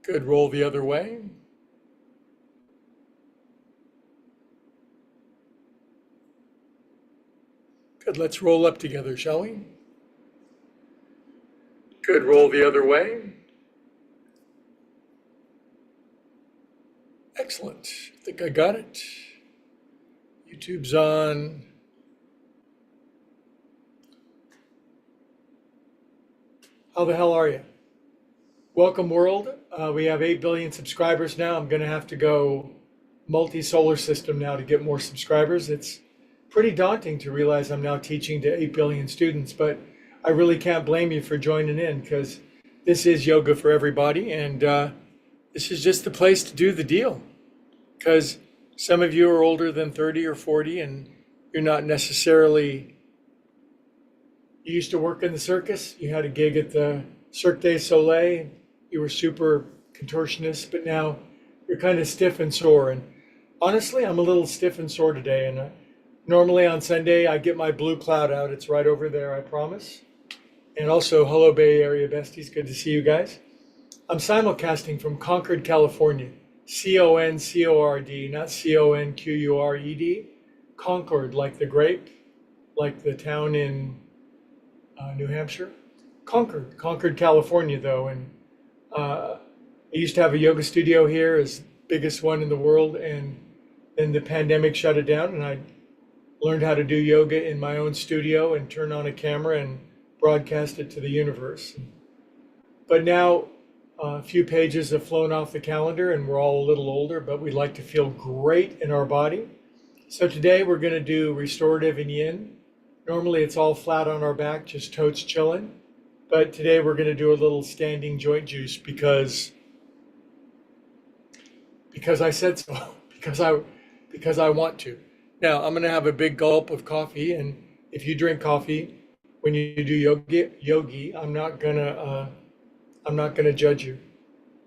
Good. Roll the other way. Good. Let's roll up together, shall we? Good. Roll the other way. Excellent. I think I got it. YouTube's on. How the hell are you? Welcome, world. We have 8 billion subscribers now. I'm going to have to go multi-solar system now to get more subscribers. It's pretty daunting to realize I'm now teaching to 8 billion students, but I really can't blame you for joining in because this is yoga for everybody. And this is just the place to do the deal because some of you are older than 30 or 40 and you're not necessarily. You used to work in the circus. You had a gig at the Cirque du Soleil. You were super contortionist, but now you're kind of stiff and sore. And honestly, I'm a little stiff and sore today. And normally on Sunday, I get my blue cloud out. It's right over there, I promise. And also, hello, Bay Area besties. Good to see you guys. I'm simulcasting from Concord, California. Concord, not Conqured. Concord, like the grape, like the town in New Hampshire. Concord, California, though. And I used to have a yoga studio here, as biggest one in the world, and then the pandemic shut it down, and I learned how to do yoga in my own studio and turn on a camera and broadcast it to the universe. But now a few pages have flown off the calendar, and we're all a little older, but we like to feel great in our body. So today we're going to do restorative and yin. Normally it's all flat on our back, just totes chilling. But today we're going to do a little standing joint juice because I said so, because I want to. Now I'm going to have a big gulp of coffee, and if you drink coffee when you do yogi, I'm not gonna judge you.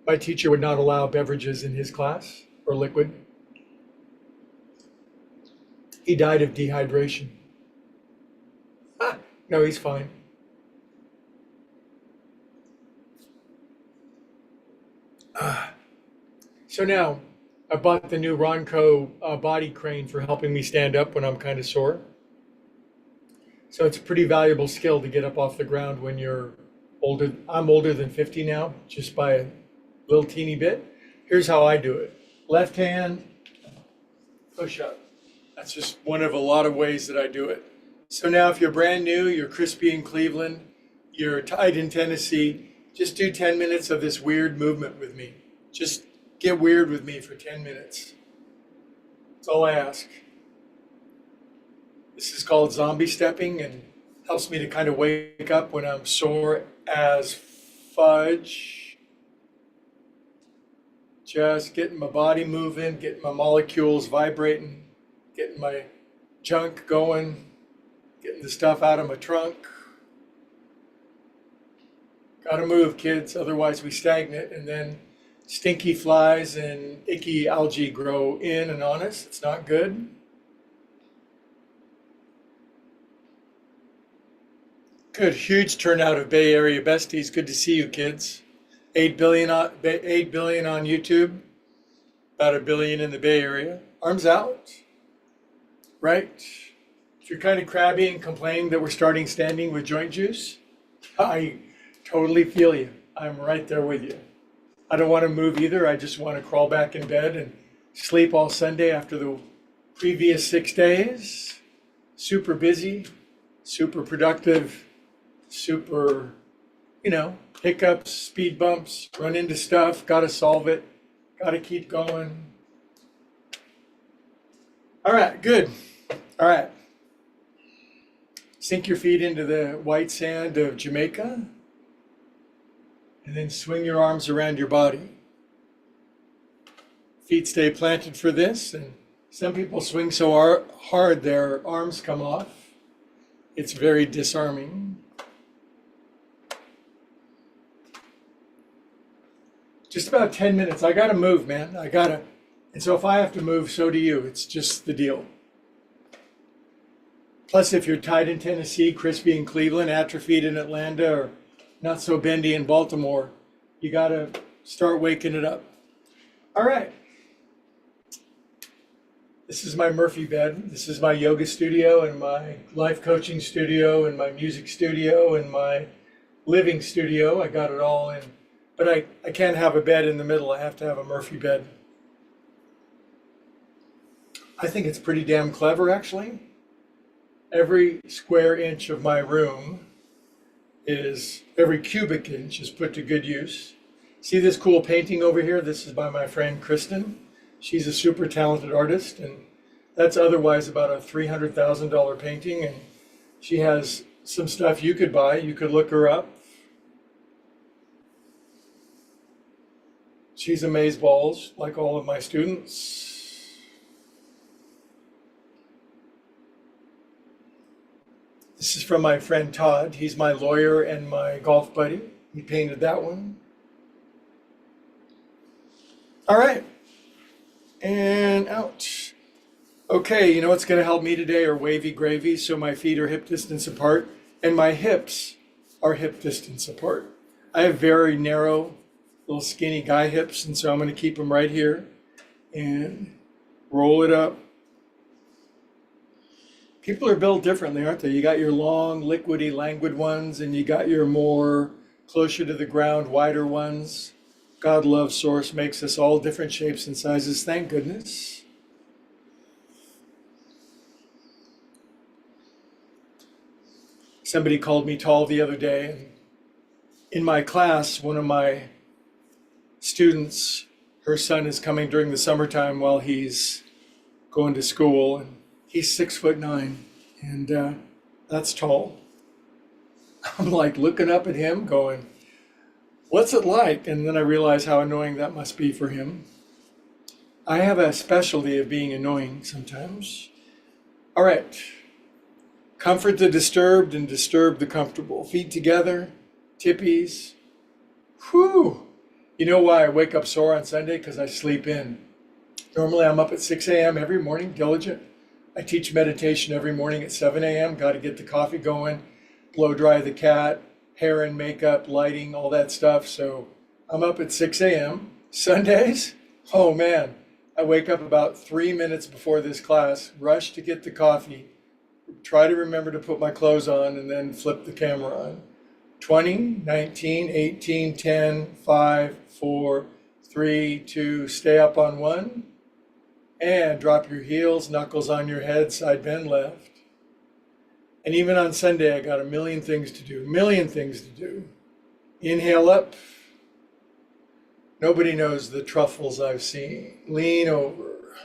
My teacher would not allow beverages in his class or liquid. He died of dehydration. No, he's fine. So now, I bought the new Ronco body crane for helping me stand up when I'm kind of sore. So it's a pretty valuable skill to get up off the ground when you're older. I'm older than 50 now, just by a little teeny bit. Here's how I do it. Left hand, push up. That's just one of a lot of ways that I do it. So now if you're brand new, you're crispy in Cleveland, you're tight in Tennessee, just do 10 minutes of this weird movement with me. Just get weird with me for 10 minutes. That's all I ask. This is called zombie stepping and helps me to kind of wake up when I'm sore as fudge. Just getting my body moving, getting my molecules vibrating, getting my junk going, getting the stuff out of my trunk. Gotta move, kids, otherwise we stagnate, and then stinky flies and icky algae grow in and on us. It's not good. Good, huge turnout of Bay Area besties. Good to see you, kids. 8 billion on YouTube, about 1 billion in the Bay Area. Arms out, right? If you're kind of crabby and complaining that we're starting standing with joint juice, I totally feel you. I'm right there with you. I don't want to move either. I just want to crawl back in bed and sleep all Sunday after the previous 6 days. Super busy, super productive, super, hiccups, speed bumps, run into stuff, got to solve it, got to keep going. All right, good. All right. Sink your feet into the white sand of Jamaica and then swing your arms around your body. Feet stay planted for this, and some people swing so hard their arms come off. It's very disarming. Just about 10 minutes. I gotta move, man. And so if I have to move, so do you. It's just the deal. Plus, if you're tight in Tennessee, crispy in Cleveland, atrophied in Atlanta, or not so bendy in Baltimore, you gotta start waking it up. All right. This is my Murphy bed. This is my yoga studio and my life coaching studio and my music studio and my living studio. I got it all in. But I can't have a bed in the middle. I have to have a Murphy bed. I think it's pretty damn clever, actually. Every square inch of my room every cubic inch is put to good use. See this cool painting over here? This is by my friend Kristen. She's a super talented artist, and that's otherwise about a $300,000 painting. And she has some stuff you could buy. You could look her up. She's amazeballs, like all of my students. This is from my friend Todd. He's my lawyer and my golf buddy. He painted that one. All right. And out. Okay, you know what's going to help me today are wavy gravy, so my feet are hip distance apart, and my hips are hip distance apart. I have very narrow, little skinny guy hips, and so I'm going to keep them right here and roll it up. People are built differently, aren't they? You got your long, liquidy, languid ones, and you got your more closer to the ground, wider ones. God love Source makes us all different shapes and sizes, thank goodness. Somebody called me tall the other day, and in my class, one of my students, her son is coming during the summertime while he's going to school, and he's 6'9", and that's tall. I'm like looking up at him going, what's it like? And then I realize how annoying that must be for him. I have a specialty of being annoying sometimes. All right. Comfort the disturbed and disturb the comfortable. Feet together, tippies. Whew. You know why I wake up sore on Sunday? Because I sleep in. Normally I'm up at 6 a.m. every morning, diligent. I teach meditation every morning at 7 a.m. Got to get the coffee going, blow dry the cat, hair and makeup, lighting, all that stuff. So I'm up at 6 a.m. Sundays, oh man, I wake up about 3 minutes before this class, rush to get the coffee, try to remember to put my clothes on, and then flip the camera on. 20, 19, 18, 10, 5, 4, 3, 2, stay up on 1. And drop your heels, knuckles on your head, side bend left. And even on Sunday, I got a million things to do. Inhale up. Nobody knows the truffles I've seen. Lean over.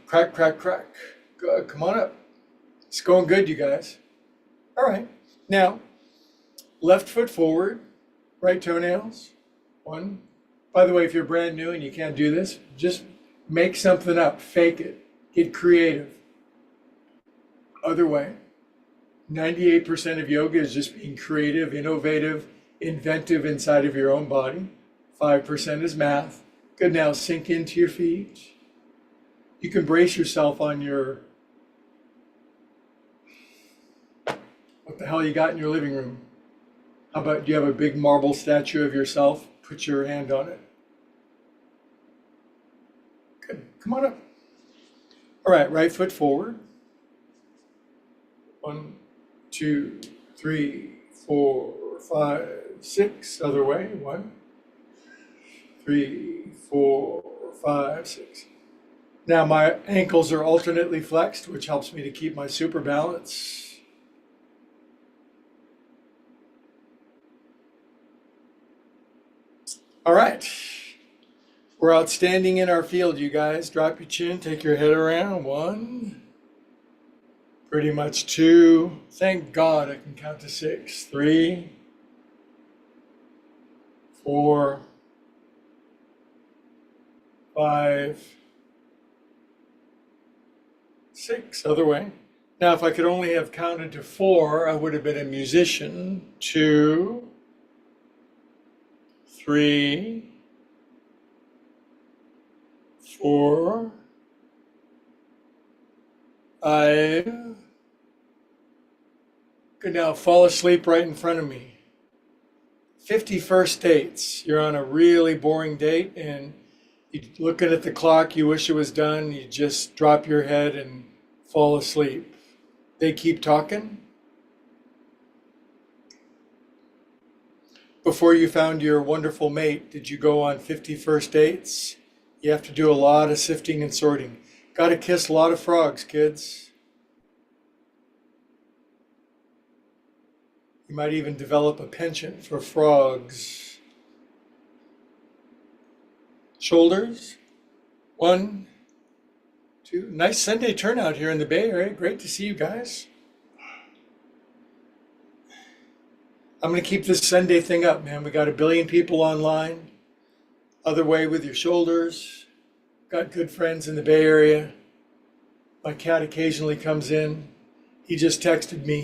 Crack, crack, crack. Good, come on up. It's going good, you guys. All right, now, left foot forward, right toenails. 1. By the way, if you're brand new and you can't do this, just make something up, fake it, get creative. Other way, 98% of yoga is just being creative, innovative, inventive inside of your own body. 5% is math. Good, now sink into your feet. You can brace yourself on your, what the hell you got in your living room? How about, do you have a big marble statue of yourself? Put your hand on it. Good, come on up. All right, right foot forward. 1, 2, 3, 4, 5, 6. Other way. 1, 3, 4, 5, 6. Now my ankles are alternately flexed, which helps me to keep my super balance. All right. We're outstanding in our field, you guys. Drop your chin, take your head around. 1. Pretty much 2. Thank God I can count to 6. 3, 4, 5, 6. Other way. Now, if I could only have counted to 4, I would have been a musician. 2, 3, 4, 5. Good, now fall asleep right in front of me. 50 first dates. You're on a really boring date and you're looking at the clock, you wish it was done, you just drop your head and fall asleep. They keep talking. Before you found your wonderful mate, did you go on 50 first dates? You have to do a lot of sifting and sorting. Got to kiss a lot of frogs, kids. You might even develop a penchant for frogs. Shoulders. 1, 2. Nice Sunday turnout here in the Bay Area. Great to see you guys. I'm going to keep this Sunday thing up, man. We got 1 billion people online. Other way with your shoulders. Got good friends in the Bay Area. My cat occasionally comes in. He just texted me.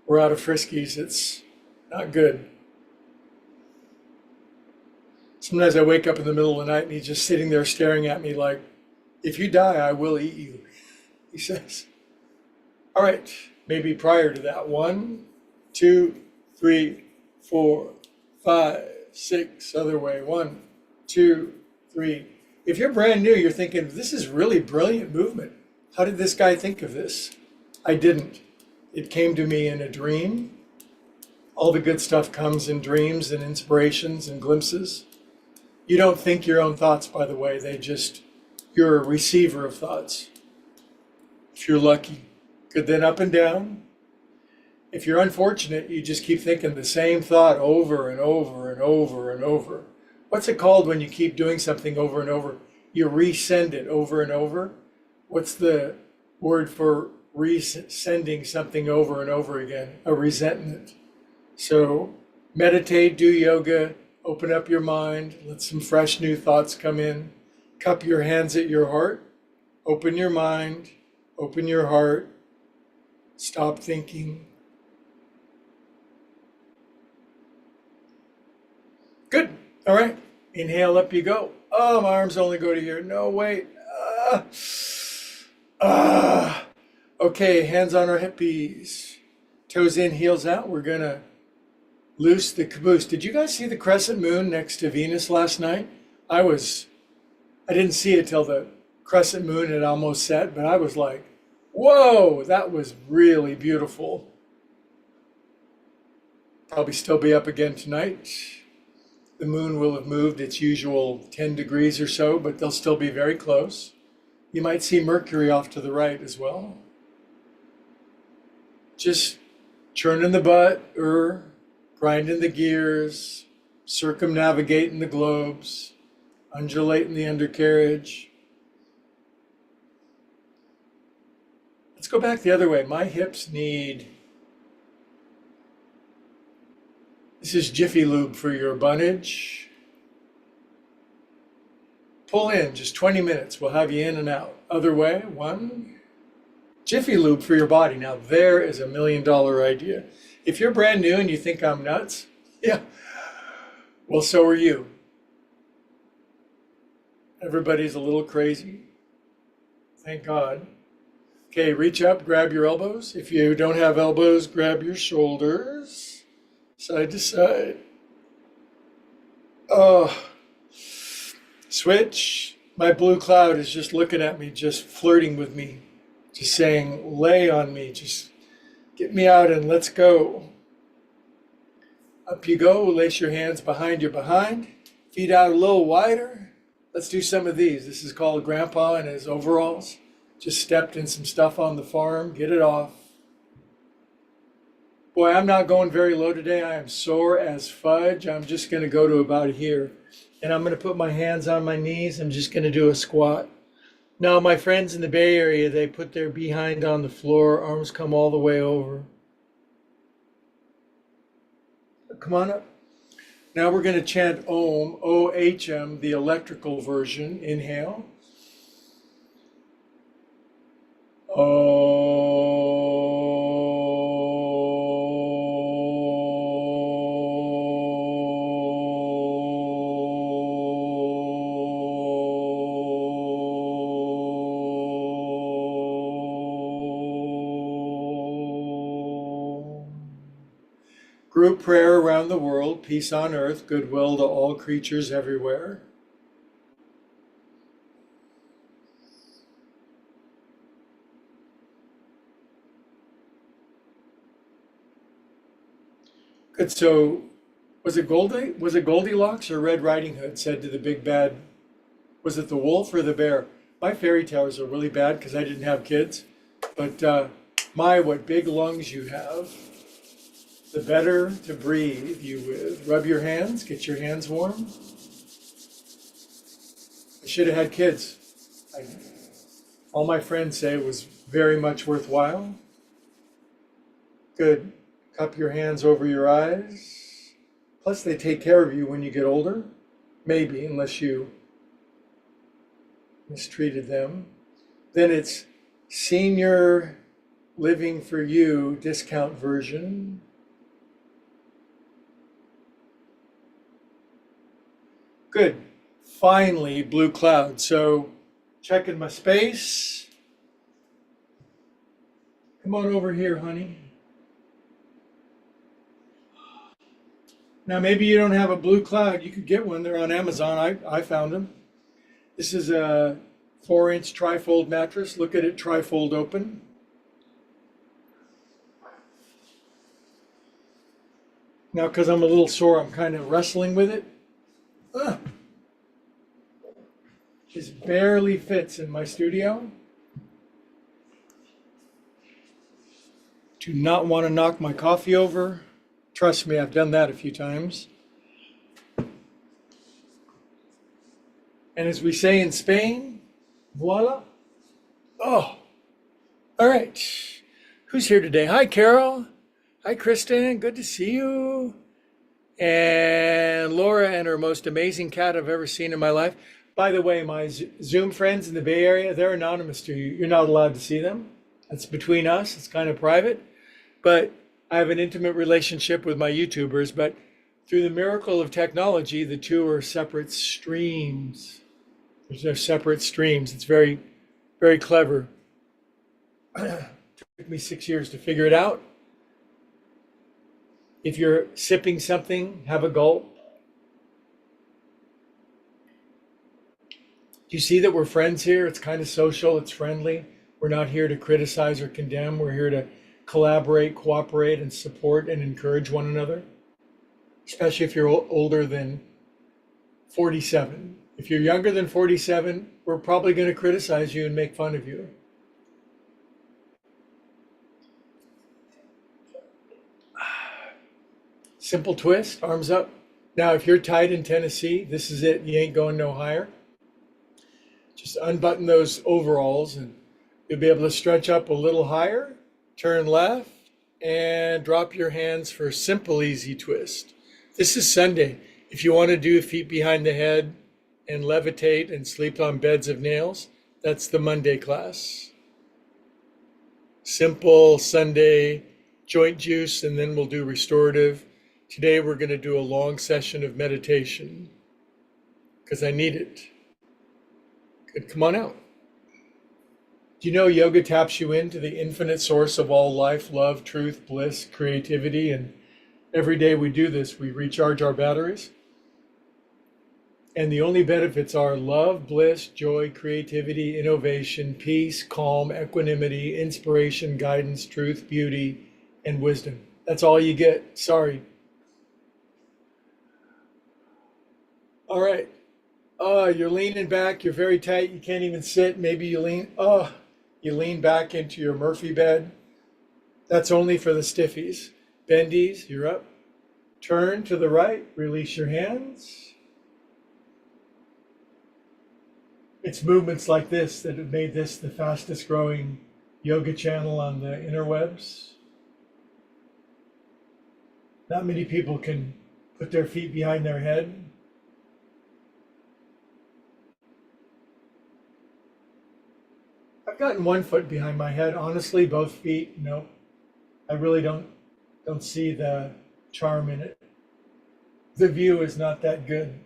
We're out of Friskies. It's not good. Sometimes I wake up in the middle of the night and he's just sitting there staring at me like, if you die, I will eat you, he says. All right, maybe prior to that. 1, 2, 3, 4, 5, 6. Other way. 1, 2, 3. If you're brand new, you're thinking, this is really brilliant movement. How did this guy think of this? I didn't. It came to me in a dream. All the good stuff comes in dreams and inspirations and glimpses. You don't think your own thoughts, by the way. You're a receiver of thoughts. If you're lucky. Good, then up and down. If you're unfortunate, you just keep thinking the same thought over and over and over and over. What's it called when you keep doing something over and over? You resend it over and over. What's the word for resending something over and over again? A resentment. So meditate, do yoga, open up your mind, let some fresh new thoughts come in. Cup your hands at your heart. Open your mind, open your heart. Stop thinking. Good. All right. Inhale, up you go. Oh, my arms only go to here. No, wait. Okay, hands on our hippies. Toes in, heels out. We're going to loose the caboose. Did you guys see the crescent moon next to Venus last night? I didn't see it till the crescent moon had almost set, but I was like, whoa, that was really beautiful. Probably still be up again tonight. The moon will have moved its usual 10 degrees or so, but they'll still be very close. You might see Mercury off to the right as well. Just churning the butt or grinding the gears, circumnavigating the globes, undulating the undercarriage. Let's go back the other way. My hips need, this is Jiffy Lube for your bunnage. Pull in, just 20 minutes. We'll have you in and out. Other way, 1. Jiffy Lube for your body. Now there is $1 million idea. If you're brand new and you think I'm nuts, yeah, well, so are you. Everybody's a little crazy. Thank God. Okay, reach up, grab your elbows. If you don't have elbows, grab your shoulders, side to side. Oh, switch. My blue cloud is just looking at me, just flirting with me, just saying, lay on me, just get me out and let's go. Up you go, lace your hands behind your behind, feet out a little wider. Let's do some of these. This is called Grandpa in his overalls. Just stepped in some stuff on the farm, get it off. Boy, I'm not going very low today. I am sore as fudge. I'm just gonna go to about here. And I'm gonna put my hands on my knees. I'm just gonna do a squat. Now, my friends in the Bay Area, they put their behind on the floor, arms come all the way over. Come on up. Now we're gonna chant Om, O-H-M, the electrical version. Inhale. Group prayer around the world, peace on earth, goodwill to all creatures everywhere. Good. So was it Goldilocks or Red Riding Hood said to the big bad, was it the wolf or the bear? My fairy tales are really bad because I didn't have kids. But my, what big lungs you have. The better to breathe you with. Rub your hands, get your hands warm. I should have had kids. I, all my friends say it was very much worthwhile. Good. Cup your hands over your eyes. Plus, they take care of you when you get older. Maybe, unless you mistreated them. Then it's senior living for you discount version. Good. Finally, blue cloud. So checking my space. Come on over here, honey. Now, maybe you don't have a blue cloud. You could get one. They're on Amazon. I found them. This is a 4-inch trifold mattress. Look at it, trifold open. Now, because I'm a little sore, I'm kind of wrestling with it. Ugh. Just barely fits in my studio. Do not want to knock my coffee over. Trust me, I've done that a few times. And as we say in Spain, voila. Oh, all right. Who's here today? Hi, Carol. Hi, Kristen. Good to see you. And Laura and her most amazing cat I've ever seen in my life. By the way, my Zoom friends in the Bay Area, they're anonymous to you. You're not allowed to see them. That's between us. It's kind of private. But I have an intimate relationship with my YouTubers. But through the miracle of technology, the two are separate streams. They're separate streams. It's very, very clever. Took me 6 years to figure it out. If you're sipping something, have a gulp. Do you see that we're friends here? It's kind of social, it's friendly. We're not here to criticize or condemn. We're here to collaborate, cooperate, and support and encourage one another, especially if you're older than 47. If you're younger than 47, we're probably going to criticize you and make fun of you. Simple twist, arms up. Now, if you're tight in Tennessee, this is it. You ain't going no higher. Just unbutton those overalls and you'll be able to stretch up a little higher, turn left, and drop your hands for a simple, easy twist. This is Sunday. If you want to do feet behind the head and levitate and sleep on beds of nails, that's the Monday class. Simple Sunday joint juice, and then we'll do restorative. Today we're going to do a long session of meditation because I need it. Good, come on out. Do you know yoga taps you into the infinite source of all life, love, truth, bliss, creativity, and every day we do this, we recharge our batteries. And the only benefits are love, bliss, joy, creativity, innovation, peace, calm, equanimity, inspiration, guidance, truth, beauty, and wisdom. That's all you get. Sorry. All right. Oh, you're leaning back. You're very tight. You can't even sit. Maybe you lean. Oh, you lean back into your Murphy bed. That's only for the stiffies. Bendies, you're up. Turn to the right. Release your hands. It's movements like this that have made this the fastest growing yoga channel on the interwebs. Not many people can put their feet behind their head. I've gotten one foot behind my head. Honestly, both feet, no. I really don't see the charm in it. The view is not that good.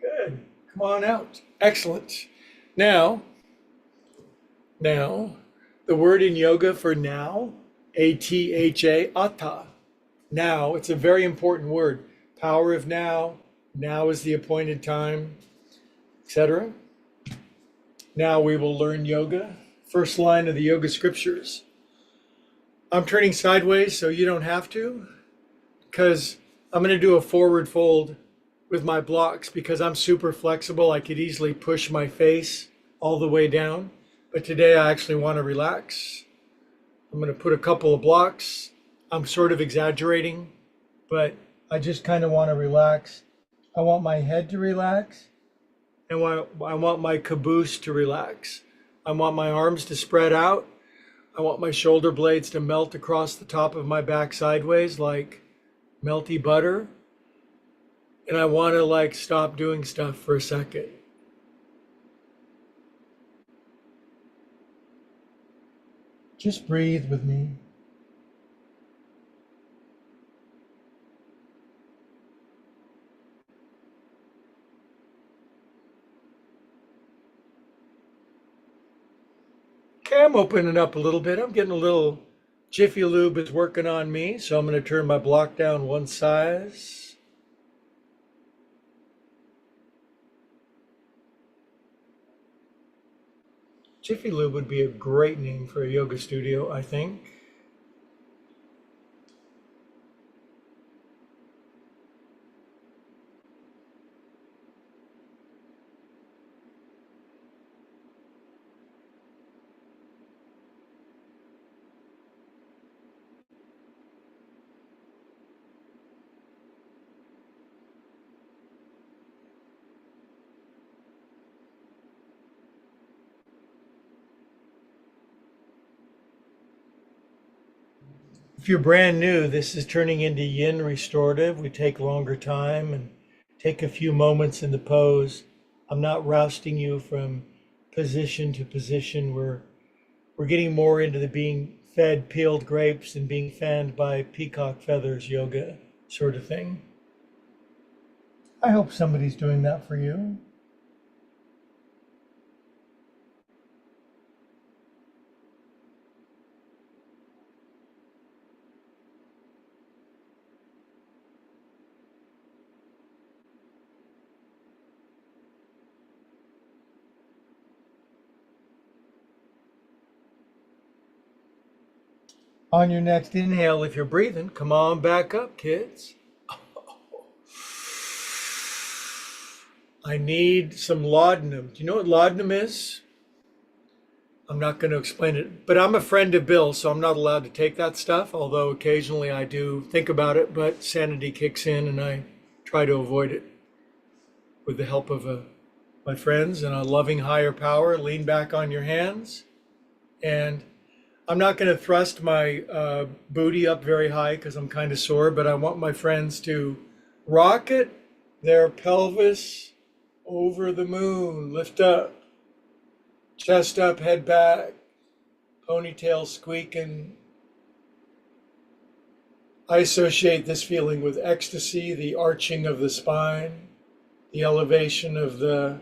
Good. Come on out. Excellent. Now, the word in yoga for now A-T-H-A, atha. Now, it's a very important word. Power of now. Now is the appointed time, etc. Now we will learn yoga. First line of the yoga scriptures. I'm turning sideways so you don't have to, because I'm going to do a forward fold with my blocks because I'm super flexible. I could easily push my face all the way down, but today I actually want to relax. I'm going to put a couple of blocks. I'm sort of exaggerating, but I just kind of want to relax. I want my head to relax, and I want my caboose to relax. I want my arms to spread out. I want my shoulder blades to melt across the top of my back sideways like melty butter. And I want to like stop doing stuff for a second. Just breathe with me. Okay, I'm opening up a little bit. I'm getting a little Jiffy Lube is working on me, so I'm going to turn my block down one size. Jiffy Lube would be a great name for a yoga studio, I think. If you're brand new, this is turning into yin restorative. We take longer time and take a few moments in the pose. I'm not rousting you from position to position. We're getting more into the being fed peeled grapes and being fanned by peacock feathers yoga sort of thing. I hope somebody's doing that for you. On your next inhale, if you're breathing, come on back up, kids. I need some laudanum. Do you know what laudanum is? I'm not going to explain it, but I'm a friend of Bill, so I'm not allowed to take that stuff, although occasionally I do think about it, but sanity kicks in and I try to avoid it with the help of my friends and a loving higher power. Lean back on your hands. And I'm not going to thrust my booty up very high because I'm kind of sore, but I want my friends to rocket their pelvis over the moon. Lift up, chest up, head back, ponytail squeaking. I associate this feeling with ecstasy, the arching of the spine, the elevation of the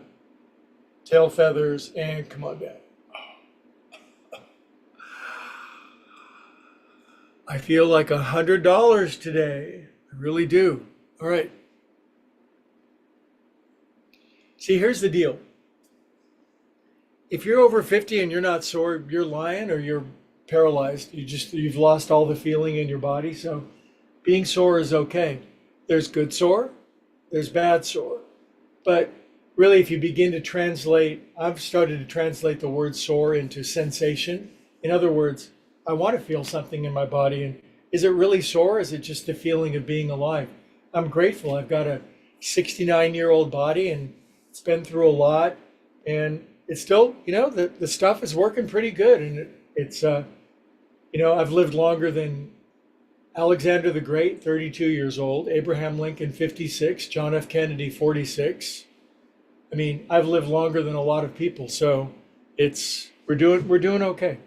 tail feathers, and come on down. I feel like $100 today. I really do. All right. See, here's the deal. If you're over 50 and you're not sore, you're lying or you're paralyzed. You've lost all the feeling in your body. So being sore is okay. There's good sore, there's bad sore. But really, if you begin to translate, I've started to translate the word sore into sensation. In other words, I want to feel something in my body. And is it really sore? Is it just the feeling of being alive? I'm grateful. I've got a 69-year-old body and it's been through a lot. And it's still, the stuff is working pretty good. And it's, I've lived longer than Alexander the Great, 32 years old, Abraham Lincoln, 56, John F. Kennedy, 46. I mean, I've lived longer than a lot of people. So we're doing okay.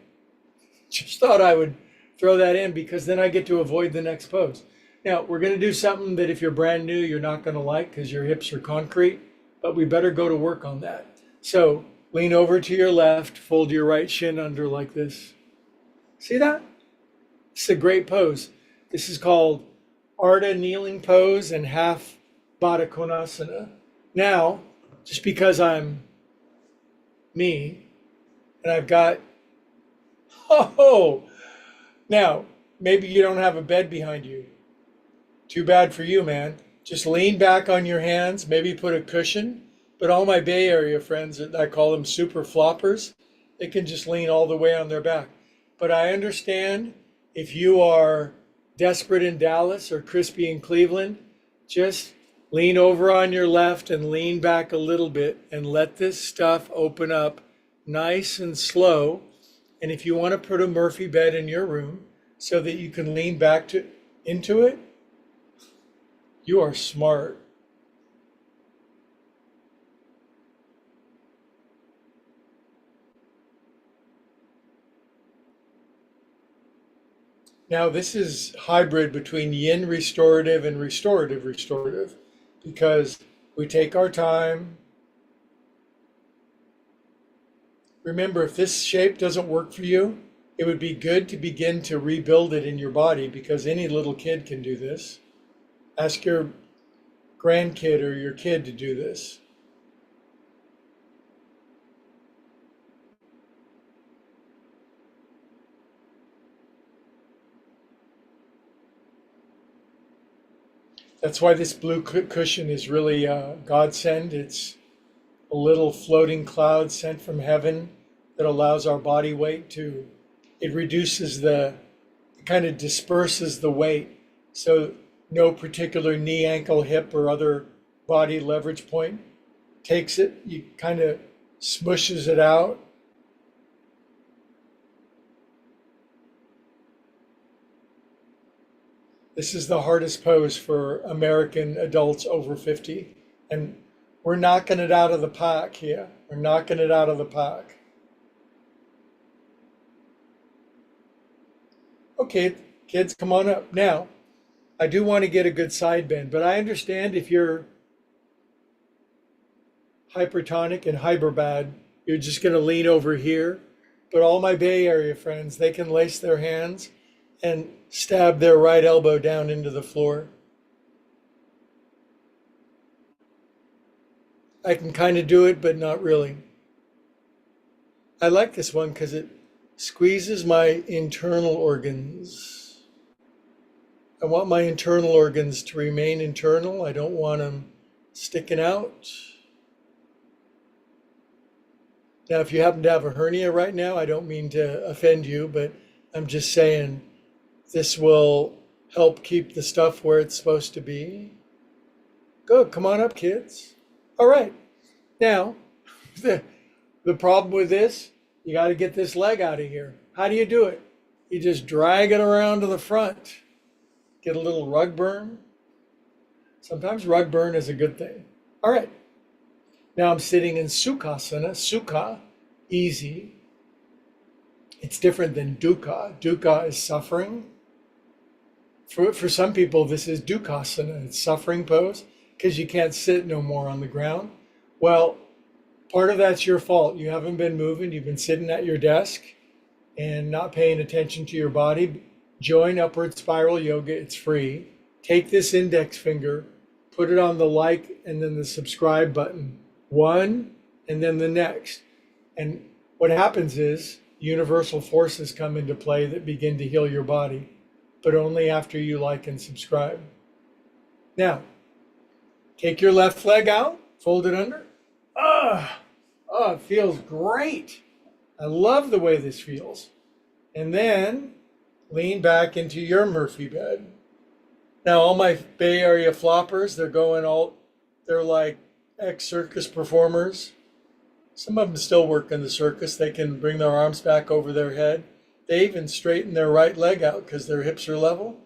Just thought I would throw that in because then I get to avoid the next pose. Now, we're going to do something that if you're brand new, you're not going to like because your hips are concrete, but we better go to work on that. So lean over to your left, fold your right shin under like this. See that? It's a great pose. This is called Ardha kneeling pose and half Baddha Konasana. Now, just because I'm me and I've got, oh, now maybe you don't have a bed behind you. Too bad for you, man. Just lean back on your hands, maybe put a cushion. But all my Bay Area friends, I call them super floppers, they can just lean all the way on their back. But I understand if you are desperate in Dallas or crispy in Cleveland, just lean over on your left and lean back a little bit and let this stuff open up nice and slow. And if you want to put a Murphy bed in your room so that you can lean back into it, you are smart. Now, this is hybrid between yin restorative and restorative because we take our time. Remember, if this shape doesn't work for you, it would be good to begin to rebuild it in your body because any little kid can do this. Ask your grandkid or your kid to do this. That's why this blue cushion is really a godsend. It's a little floating cloud sent from heaven that allows our body weight to, it reduces it kind of disperses the weight. So no particular knee, ankle, hip, or other body leverage point takes it. You kind of smushes it out. This is the hardest pose for American adults over 50. And we're knocking it out of the park here. We're knocking it out of the park. Okay, kids, come on up. Now, I do want to get a good side bend, but I understand if you're hypertonic and hyperbad, you're just going to lean over here. But all my Bay Area friends, they can lace their hands and stab their right elbow down into the floor. I can kind of do it, but not really. I like this one because it squeezes my internal organs. I want my internal organs to remain internal. I don't want them sticking out. Now, if you happen to have a hernia right now, I don't mean to offend you, but I'm just saying this will help keep the stuff where it's supposed to be. Good, come on up, kids. All right, now, the problem with this, you got to get this leg out of here. How do you do it? You just drag it around to the front. Get a little rug burn. Sometimes rug burn is a good thing. All right. Now I'm sitting in Sukhasana. Sukha, easy. It's different than dukkha. Dukkha is suffering. For some people, this is Dukkhasana. It's suffering pose because you can't sit no more on the ground. Well, part of that's your fault. You haven't been moving. You've been sitting at your desk and not paying attention to your body. Join Upward Spiral Yoga. It's free. Take this index finger, put it on the like and then the subscribe button. One and then the next. And what happens is universal forces come into play that begin to heal your body, but only after you like and subscribe. Now, take your left leg out, fold it under. Oh, it feels great. I love the way this feels. And then lean back into your Murphy bed. Now, all my Bay Area floppers, they're like ex-circus performers. Some of them still work in the circus. They can bring their arms back over their head. They even straighten their right leg out because their hips are level.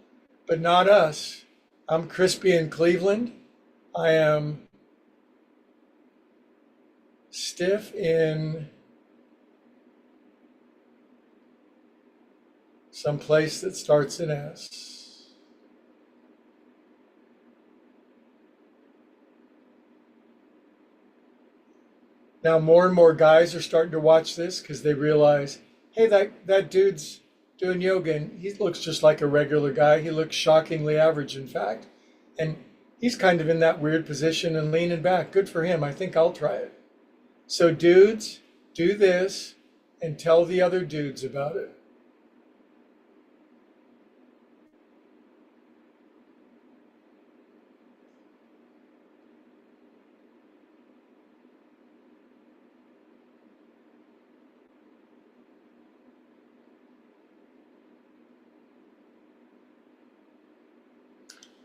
But not us. I'm crispy in Cleveland. I am stiff in some place that starts in S. Now more and more guys are starting to watch this because they realize, hey, that dude's doing yoga, and he looks just like a regular guy. He looks shockingly average, in fact. And he's kind of in that weird position and leaning back. Good for him. I think I'll try it. So, dudes, do this and tell the other dudes about it.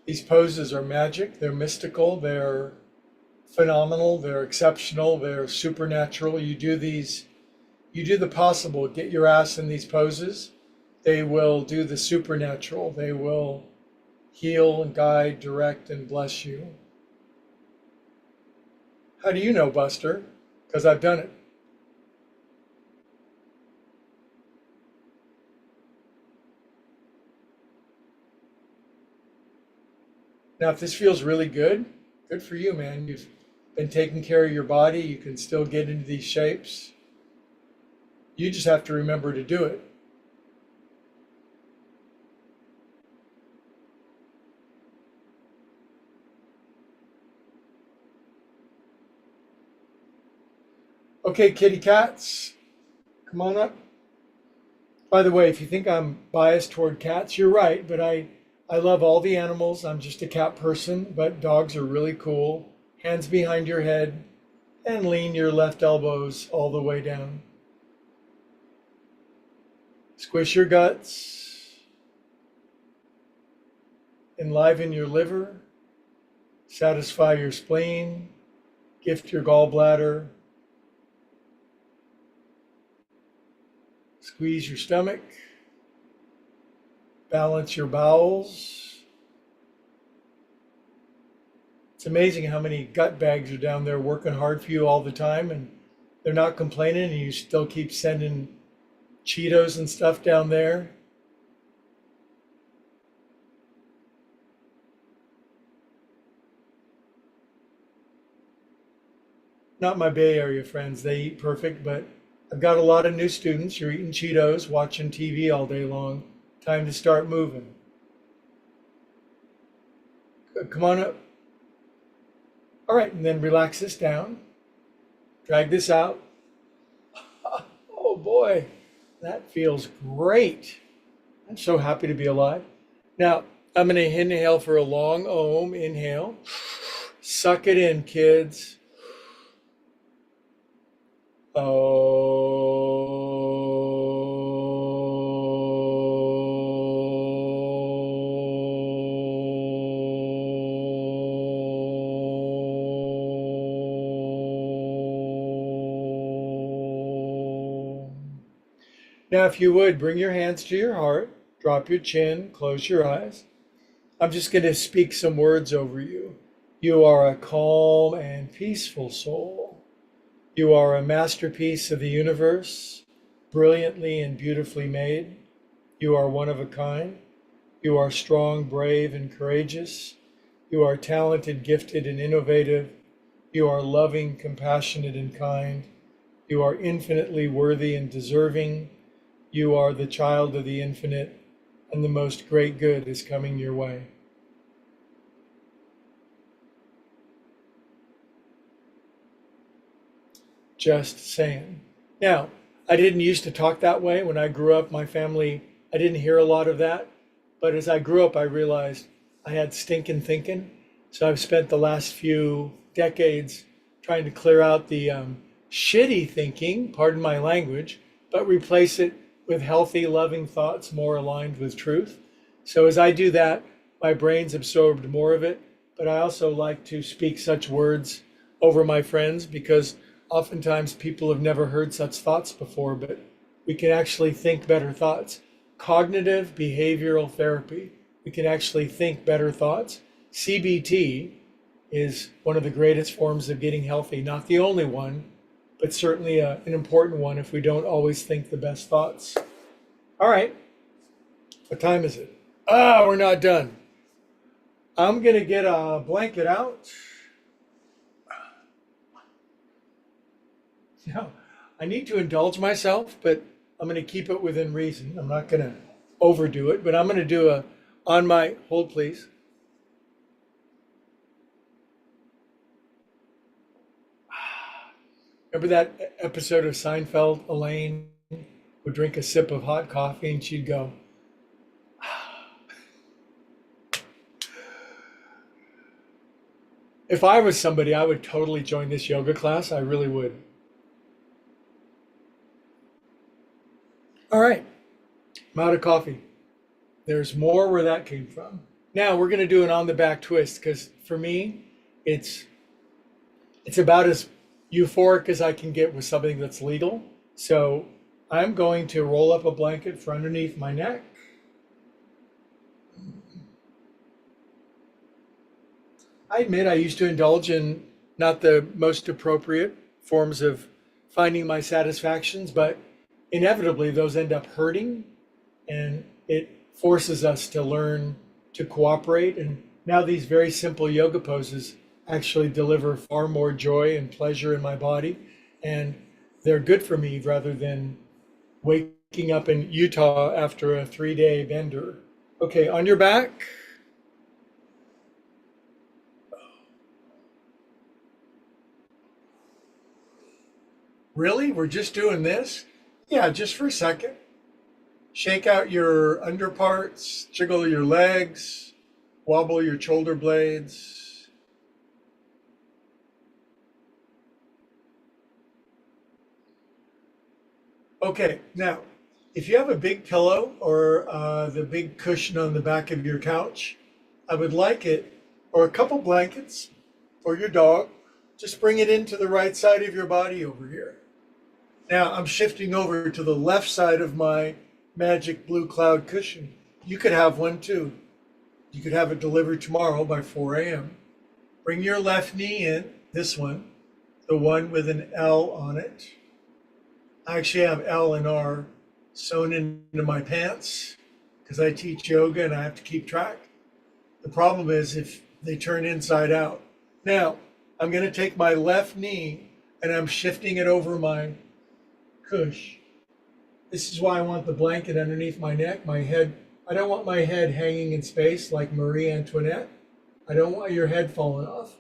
These poses are magic, they're mystical, they're phenomenal, they're exceptional, they're supernatural. You do the possible, get your ass in these poses. They will do the supernatural. They will heal and guide, direct, and bless you. How do you know, Buster? Because I've done it. Now, if this feels really good, good for you, man. You've been taking care of your body. You can still get into these shapes. You just have to remember to do it. Okay, kitty cats, come on up. By the way, if you think I'm biased toward cats, you're right, but I love all the animals. I'm just a cat person, but dogs are really cool. Hands behind your head and lean your left elbows all the way down. Squish your guts, enliven your liver, satisfy your spleen, gift your gallbladder, squeeze your stomach, balance your bowels. It's amazing how many gut bags are down there working hard for you all the time, and they're not complaining, and you still keep sending Cheetos and stuff down there. Not my Bay Area friends, they eat perfect, but I've got a lot of new students. You're eating Cheetos, watching TV all day long. Time to start moving. Come on up. All right, and then relax this down. Drag this out. Oh boy, that feels great. I'm so happy to be alive. Now, I'm going to inhale for a long Om. Inhale. Suck it in, kids. Now, if you would, bring your hands to your heart, drop your chin, close your eyes. I'm just going to speak some words over you. You are a calm and peaceful soul. You are a masterpiece of the universe, brilliantly and beautifully made. You are one of a kind. You are strong, brave, and courageous. You are talented, gifted, and innovative. You are loving, compassionate, and kind. You are infinitely worthy and deserving. You are the child of the infinite, and the most great good is coming your way. Just saying. Now, I didn't used to talk that way. When I grew up, my family, I didn't hear a lot of that. But as I grew up, I realized I had stinking thinking. So I've spent the last few decades trying to clear out the shitty thinking, pardon my language, but replace it with healthy, loving thoughts more aligned with truth. So as I do that, my brain's absorbed more of it. But I also like to speak such words over my friends because oftentimes people have never heard such thoughts before, but we can actually think better thoughts. Cognitive behavioral therapy. We can actually think better thoughts. CBT is one of the greatest forms of getting healthy. Not the only one, but certainly an important one if we don't always think the best thoughts. All right. What time is it? Ah, we're not done. I'm going to get a blanket out. Now, I need to indulge myself, but I'm going to keep it within reason. I'm not going to overdo it, but I'm going to do a on my hold, please. Remember that episode of Seinfeld? Elaine would drink a sip of hot coffee and she'd go, if I was somebody, I would totally join this yoga class. I really would. All right, I'm out of coffee. There's more where that came from. Now we're going to do an on the back twist because for me, it's it's about as euphoric as I can get with something that's legal. So I'm going to roll up a blanket for underneath my neck. I admit I used to indulge in not the most appropriate forms of finding my satisfactions, but inevitably those end up hurting and it forces us to learn to cooperate. And now these very simple yoga poses actually deliver far more joy and pleasure in my body. And they're good for me rather than waking up in Utah after a 3-day bender. Okay, on your back. Really? We're just doing this? Yeah, just for a second. Shake out your underparts, jiggle your legs, wobble your shoulder blades. Okay, now, if you have a big pillow or the big cushion on the back of your couch, I would like it, or a couple blankets for your dog, just bring it into the right side of your body over here. Now I'm shifting over to the left side of my magic blue cloud cushion. You could have one too. You could have it delivered tomorrow by 4 a.m. Bring your left knee in, this one, the one with an L on it. I actually have L and R sewn into my pants because I teach yoga and I have to keep track. The problem is if they turn inside out. Now, I'm going to take my left knee and I'm shifting it over my cush. This is why I want the blanket underneath my neck, my head. I don't want my head hanging in space like Marie Antoinette. I don't want your head falling off.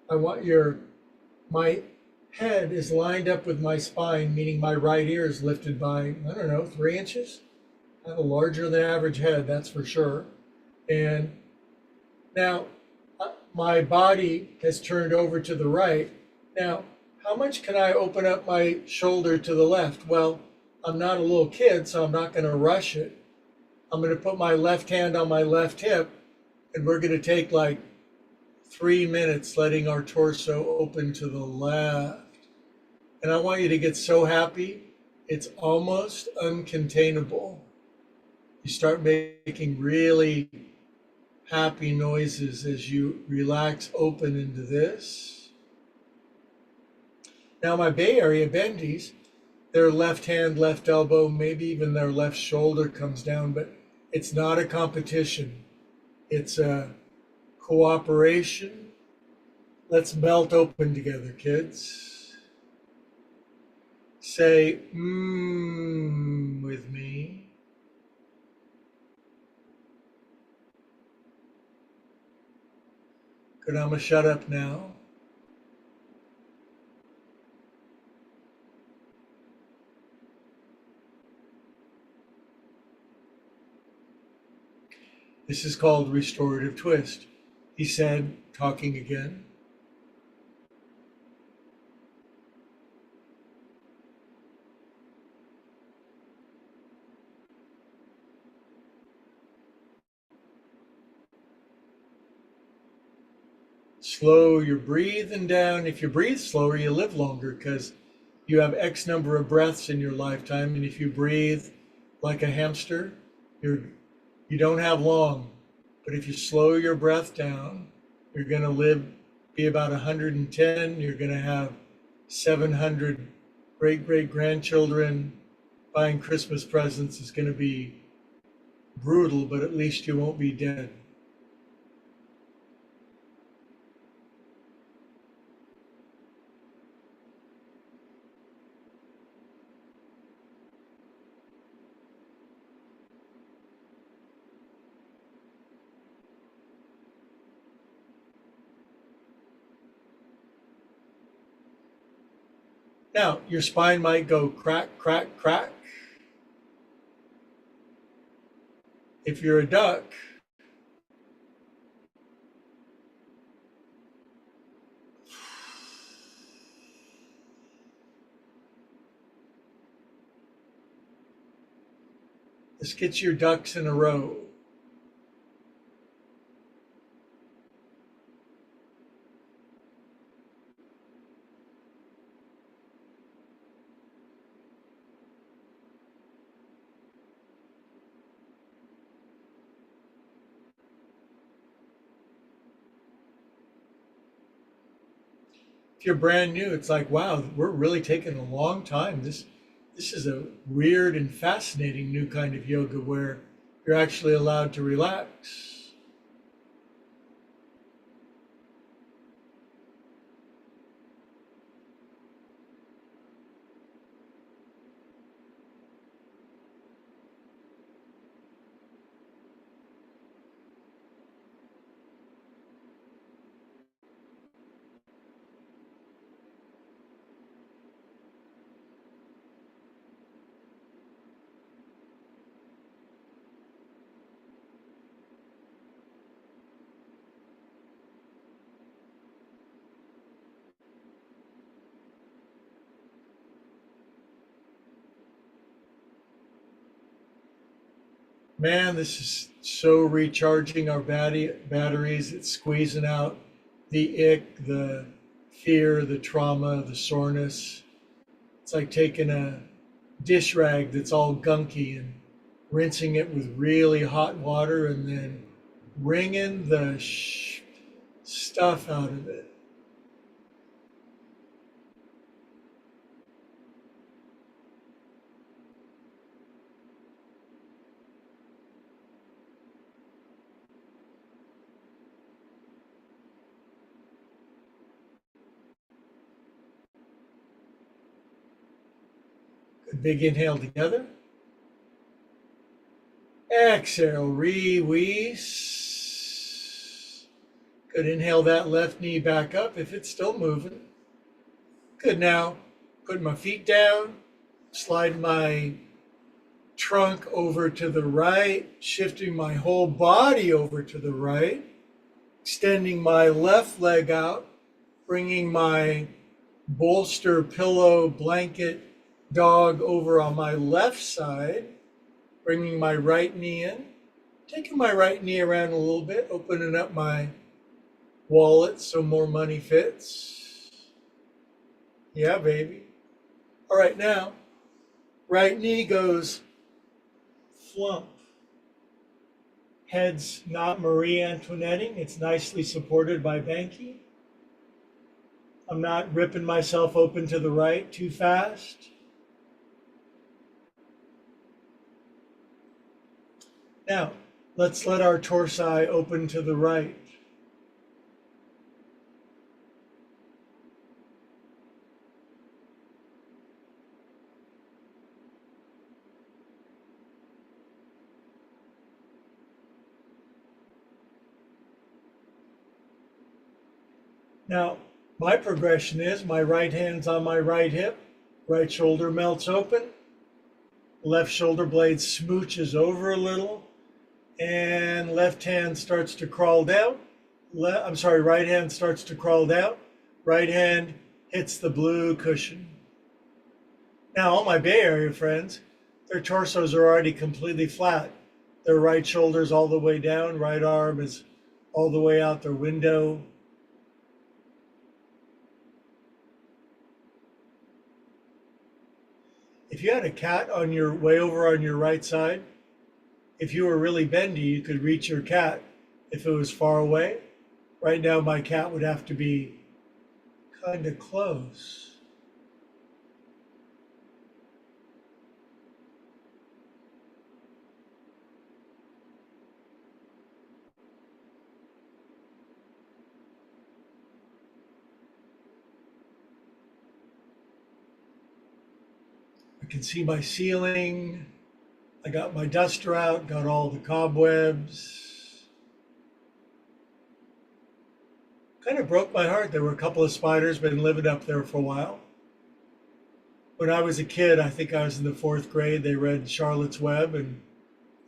I want my head is lined up with my spine, meaning my right ear is lifted by, I don't know, 3 inches. I have a larger than average head, that's for sure. And now my body has turned over to the right. Now, how much can I open up my shoulder to the left? Well, I'm not a little kid, so I'm not going to rush it. I'm going to put my left hand on my left hip, and we're going to take like 3 minutes letting our torso open to the left. And I want you to get so happy, it's almost uncontainable. You start making really happy noises as you relax open into this. Now my Bay Area bendies, their left hand, left elbow, maybe even their left shoulder comes down, but it's not a competition. It's a cooperation. Let's melt open together, kids. Say with me. Good, I'm gonna shut up now. This is called restorative twist. He said, talking again. Slow your breathing down. If you breathe slower, you live longer because you have X number of breaths in your lifetime. And if you breathe like a hamster, you don't have long. But if you slow your breath down, you're going to be about 110. You're going to have 700 great great grandchildren. Buying Christmas presents is going to be brutal, but at least you won't be dead. Now, your spine might go crack, crack, crack. If you're a duck, this gets your ducks in a row. If you're brand new, it's like, wow, we're really taking a long time. This is a weird and fascinating new kind of yoga where you're actually allowed to relax. Man, this is so recharging our batteries. It's squeezing out the ick, the fear, the trauma, the soreness. It's like taking a dish rag that's all gunky and rinsing it with really hot water and then wringing the stuff out of it. Good big inhale together. Exhale, release. Good, inhale that left knee back up if it's still moving. Good, now putting my feet down, slide my trunk over to the right, shifting my whole body over to the right, extending my left leg out, bringing my bolster, pillow, blanket, dog over on my left side, bringing my right knee in, taking my right knee around a little bit, opening up my wallet so more money fits. Yeah, baby. All right, now, right knee goes flump. Head's not Marie Antoinetting. It's nicely supported by Banky. I'm not ripping myself open to the right too fast. Now, let's let our torsi open to the right. Now, my progression is my right hand's on my right hip, right shoulder melts open, left shoulder blade smooches over a little, and left hand starts to crawl down. Right hand starts to crawl down. Right hand hits the blue cushion. Now, all my Bay Area friends, their torsos are already completely flat. Their right shoulder's all the way down, right arm is all the way out their window. If you had a cat on your way over on your right side, if you were really bendy, you could reach your cat if it was far away. Right now, my cat would have to be kind of close. I can see my ceiling. I got my duster out, got all the cobwebs. Kind of broke my heart. There were a couple of spiders been living up there for a while. When I was a kid, I think I was in the fourth grade, they read Charlotte's Web, and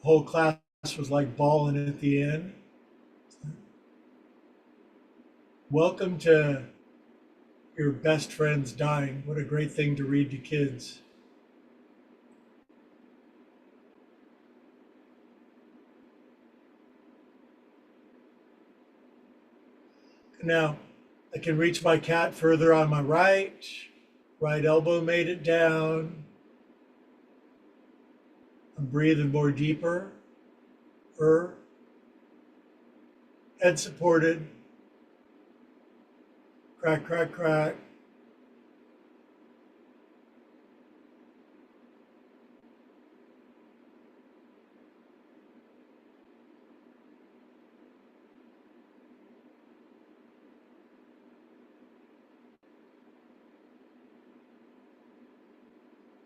the whole class was like bawling at the end. Welcome to your best friend's dying. What a great thing to read to kids. Now, I can reach my cat further on my right. Right elbow made it down. I'm breathing more deeper. Head supported. Crack, crack, crack.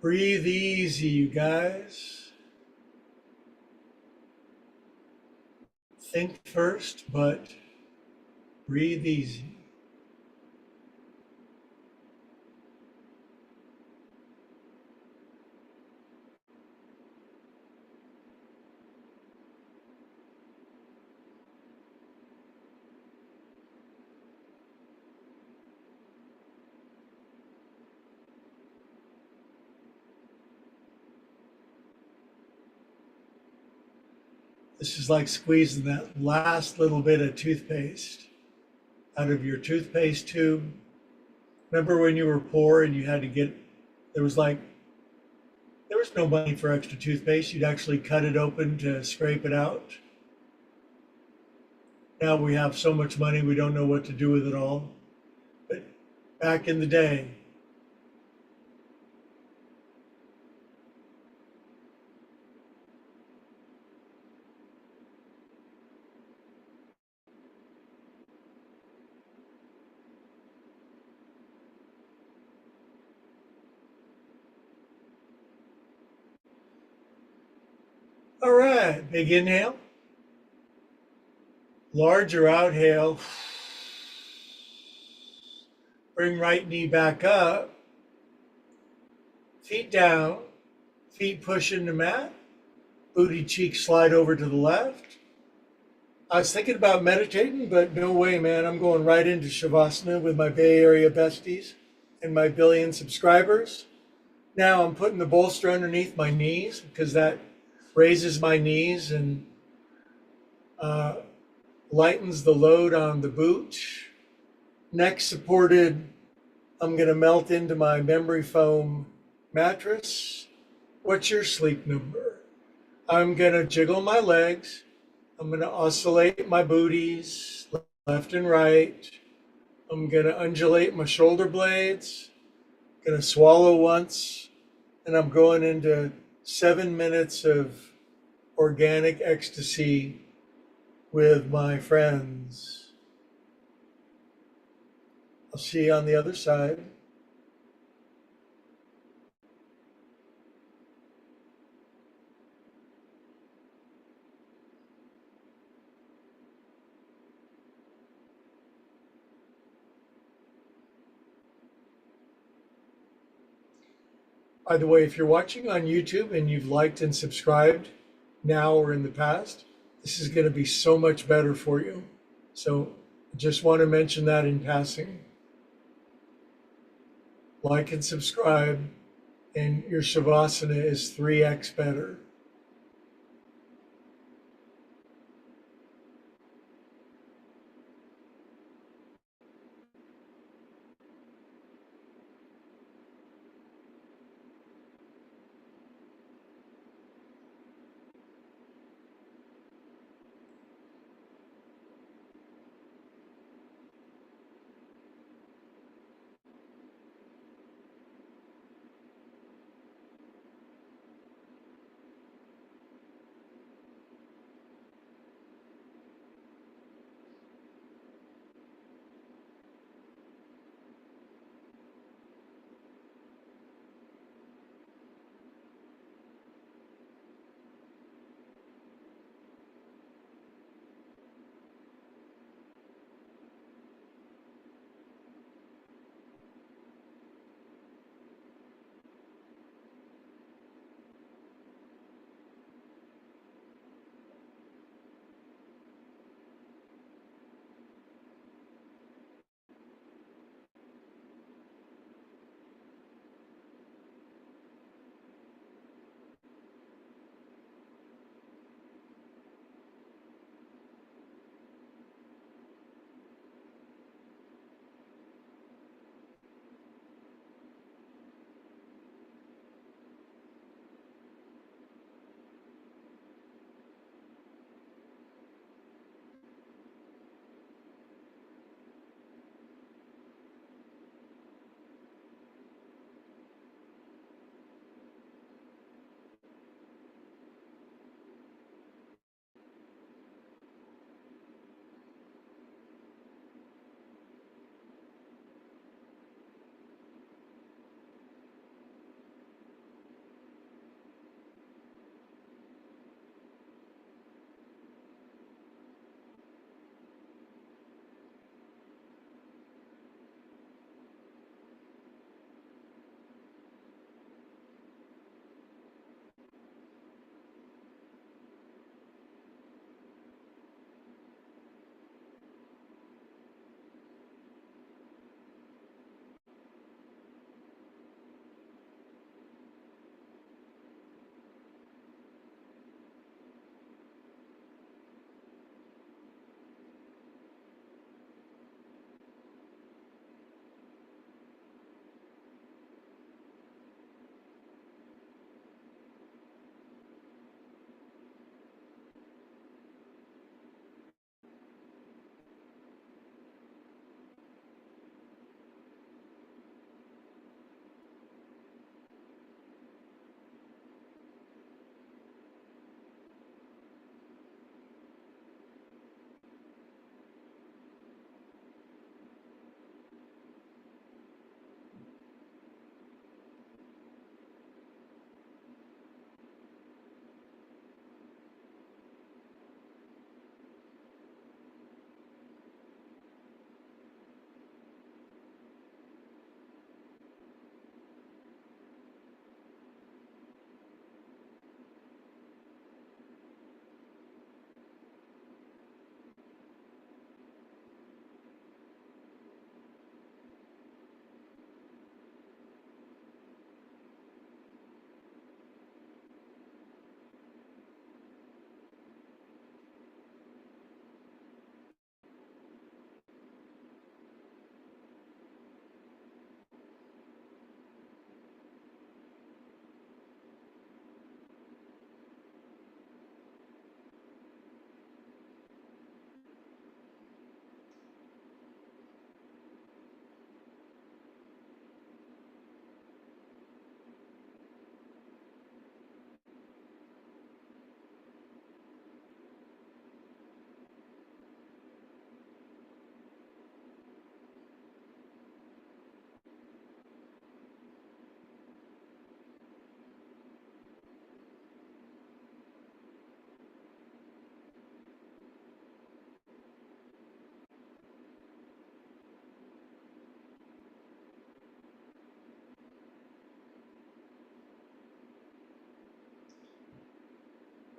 Breathe easy, you guys. Think first, but breathe easy. This is like squeezing that last little bit of toothpaste out of your toothpaste tube. Remember when you were poor and you had to get, there was like, there was no money for extra toothpaste. You'd actually cut it open to scrape it out. Now we have so much money, we don't know what to do with it all. But back in the day, all right, big inhale, larger outhale. Bring right knee back up, feet down, feet push in the mat, booty cheeks slide over to the left. I was thinking about meditating, but no way, man. I'm going right into Shavasana with my Bay Area besties and my billion subscribers. Now I'm putting the bolster underneath my knees because that raises my knees and uh, lightens the load on the boot. Neck supported. I'm going to melt into my memory foam mattress. What's your sleep number? I'm going to jiggle my legs. I'm going to oscillate my booties left and right. I'm going to undulate my shoulder blades. Going to swallow once. And I'm going into 7 minutes of organic ecstasy with my friends. I'll see you on the other side. By the way, if you're watching on YouTube and you've liked and subscribed now or in the past, this is going to be so much better for you. So I just want to mention that in passing. Like and subscribe, and your Shavasana is 3x better.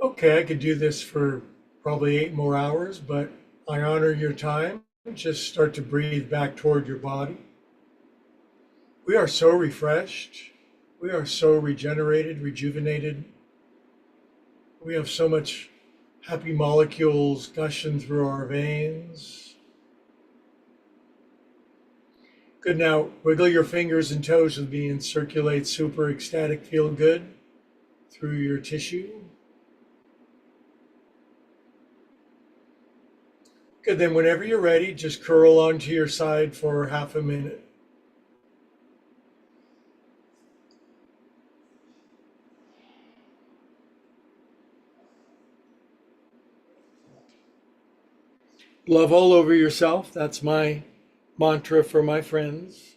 Okay, I could do this for probably 8 more hours, but I honor your time. Just start to breathe back toward your body. We are so refreshed. We are so regenerated, rejuvenated. We have so much happy molecules gushing through our veins. Good. Now, wiggle your fingers and toes with me and circulate super ecstatic feel good through your tissue. Good. Then, whenever you're ready, just curl onto your side for half a minute. Love all over yourself. That's my mantra for my friends.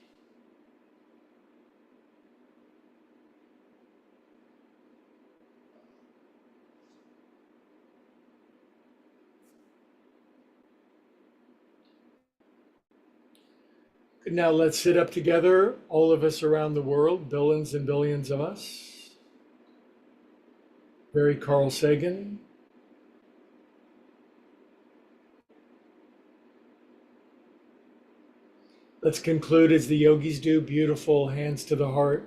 Good. Now let's sit up together, all of us around the world, billions and billions of us. Very Carl Sagan. Let's conclude as the yogis do, beautiful hands to the heart.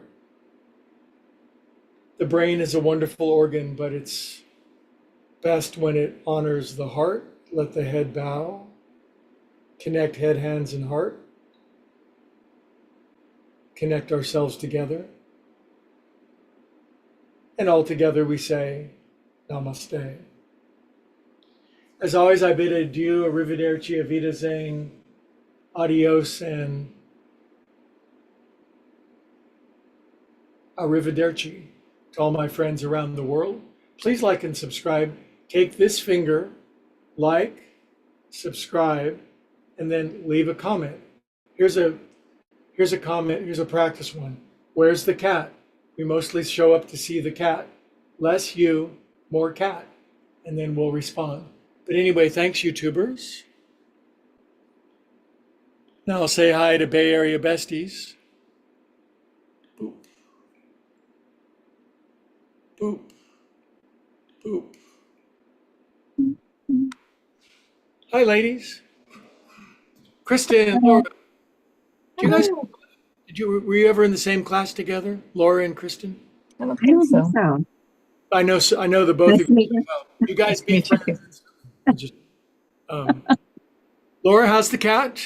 The brain is a wonderful organ, but it's best when it honors the heart. Let the head bow. Connect head, hands, and heart. Connect ourselves together. And all together we say, Namaste. As always, I bid adieu, arrivederci, auf Wiedersehen, adios, and arrivederci to all my friends around the world. Please like and subscribe. Take this finger, like, subscribe, and then leave a comment. Here's a comment. Here's a practice one. Where's the cat? We mostly show up to see the cat. Less you, more cat. And then we'll respond. But anyway, thanks, YouTubers. Now I'll say hi to Bay Area besties. Boop. Boop. Boop. Hi, ladies. Kristen, Laura. Do you guys, were you ever in the same class together, Laura and Kristen? I don't think so. I know the both Nice of to meet you. you. You guys be Meet you. friends. Just, Laura, how's the cat?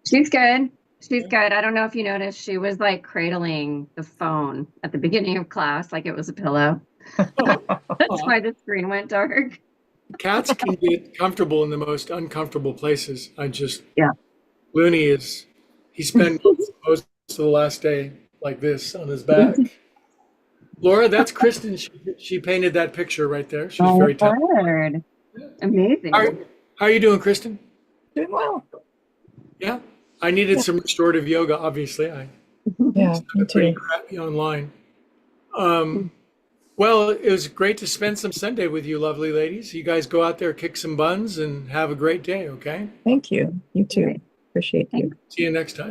She's good. She's good. I don't know if you noticed, she was like cradling the phone at the beginning of class like it was a pillow. That's why the screen went dark. Cats can get comfortable in the most uncomfortable places. Yeah. Looney he spent most of the last day like this on his back. Laura, that's Kristen. She painted that picture right there. She's very talented. Amazing. How are you doing, Kristen? Doing well. Yeah. I needed some restorative yoga, obviously. Yeah, me Pretty too. crappy online. Well, it was great to spend some Sunday with you, lovely ladies. You guys go out there, kick some buns, and have a great day, okay? Thank you. You too. Appreciate you. See you next time.